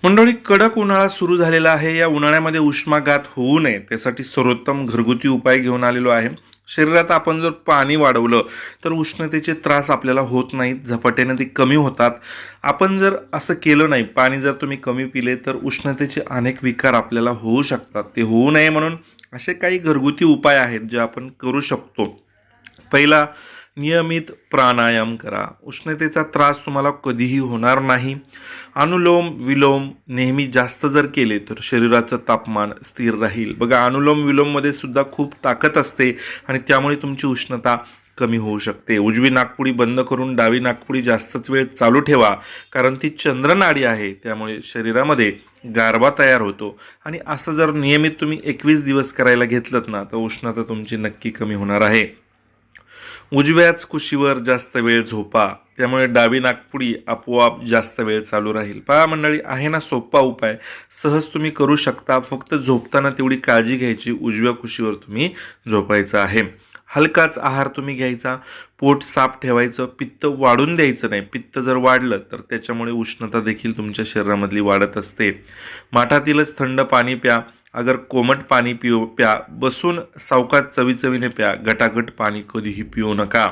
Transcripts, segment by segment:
मंडळी, कडक उन्हाळा सुरू झालेला आहे. या उन्हाळ्यामध्ये उष्माघात होऊ नये त्यासाठी सर्वोत्तम घरगुती उपाय घेऊन आलेलो आहे. शरीरात आपण जर पाणी वाढवलं तर उष्णतेचे त्रास आपल्याला होत नाहीत, झपाट्याने ते कमी होतात. आपण जर असं केलं नाही, पाणी जर तुम्ही कमी पिले तर उष्णतेचे अनेक विकार आपल्याला होऊ शकतात. ते होऊ नये म्हणून असे काही घरगुती उपाय आहेत जे आपण करू शकतो. पहिला, नियमित प्राणायाम करा. उष्णतेचा त्रास तुम्हाला कधीही होणार नाही. अनुलोम विलोम नेहमी जास्त जर केले तर शरीराचं तापमान स्थिर राहील. बघा, अनुलोम विलोममध्ये सुद्धा खूप ताकद असते आणि त्यामुळे तुमची उष्णता कमी होऊ शकते. उजवी नाकपुडी बंद करून डावी नाकपुडी जास्तच वेळ चालू ठेवा, कारण ती चंद्रनाडी आहे. त्यामुळे शरीरामध्ये गारवा तयार होतो आणि असं जर नियमित तुम्ही 21 दिवस करायला घेतलं ना, तर उष्णता तुमची नक्की कमी होणार आहे. उजव्याच कुशीवर जास्त वेळ झोपा, त्यामुळे डावी नाकपुडी आपोआप जास्त वेळ चालू राहील. पहा मंडळी, आहे ना सोपा उपाय, सहज तुम्ही करू शकता. फक्त झोपताना तेवढी काळजी घ्यायची, उजव्या कुशीवर तुम्ही झोपायचं आहे. हलकाच आहार तुम्ही घ्यायचा, पोट साफ ठेवायचं, पित्त वाढून द्यायचं नाही. पित्त जर वाढलं तर त्याच्यामुळे उष्णता देखील तुमच्या शरीरामधली वाढत असते. माठातीलच थंड पाणी प्या. अगर कोमट पाणी प्या. बसून सावकाश चवीचवीने प्या. गटागट पाणी कधीही पिऊ नका.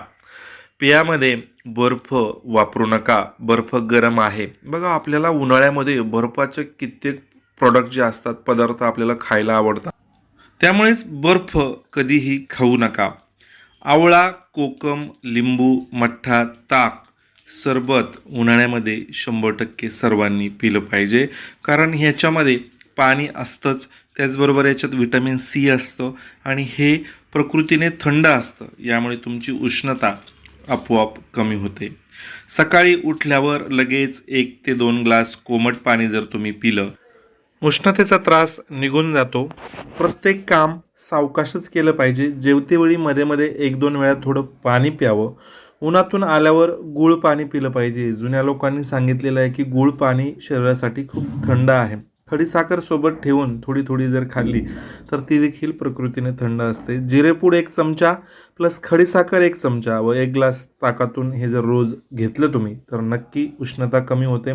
पेयामध्ये बर्फ वापरू नका. बर्फ गरम आहे. बघा, आपल्याला उन्हाळ्यामध्ये बर्फाचे कित्येक प्रॉडक्ट जे असतात, पदार्थ आपल्याला खायला आवडतात, त्यामुळेच बर्फ कधीही खाऊ नका. आवळा, कोकम, लिंबू, मठ्ठा, ताक, सरबत उन्हाळ्यामध्ये 100% सर्वांनी पिलं पाहिजे, कारण ह्याच्यामध्ये पाणी असतंच. त्याचबरोबर याच्यात व्हिटॅमिन सी असतं आणि हे प्रकृतीने थंड असतं. यामुळे तुमची उष्णता आपोआप कमी होते. सकाळी उठल्यावर लगेच 1 ते 2 ग्लास कोमट पाणी जर तुम्ही पिलं, उष्णतेचा त्रास निघून जातो. प्रत्येक काम सावकाशच केलं पाहिजे. जेवतेवेळी मध्ये मध्ये 1-2 वेळा थोडं पाणी प्यावं. उन्हातून आल्यावर गूळ पाणी पिलं पाहिजे. जुन्या लोकांनी सांगितलेलं आहे की गूळ पाणी शरीरासाठी खूप थंड आहे. खडीसाखर सोबत ठेवून थोडी थोडी जर खाल्ली तर ती देखील प्रकृतीने थंड असते. जिरेपूड 1 चमचा प्लस खडीसाखर 1 चमचा व 1 ग्लास ताकातून हे जर रोज घेतलं तुम्ही तर नक्की उष्णता कमी होते.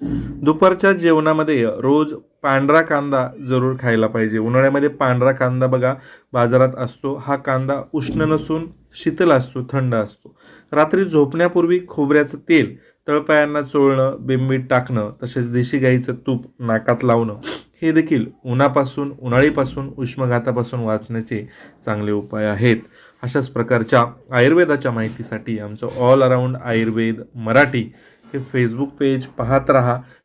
दुपारच्या जेवणामध्ये रोज पांढरा कांदा जरूर खायला पाहिजे. उन्हाळ्यामध्ये पांढरा कांदा बघा बाजारात असतो. हा कांदा उष्ण नसून शीतल असतो, थंड असतो. रात्री झोपण्यापूर्वी खोबऱ्याचं तेल तळपायांना चोळणं, बिंबीत टाकणं, तसेच देशी गाईचं तूप नाकात लावणं, हे देखील उन्हाळीपासून उष्माघातापासून वाचण्याचे चांगले उपाय आहेत. अशाच प्रकारच्या आयुर्वेदाच्या माहितीसाठी आमचं ऑल अराऊंड आयुर्वेद मराठी हे फेसबुक पेज पाहत राहा.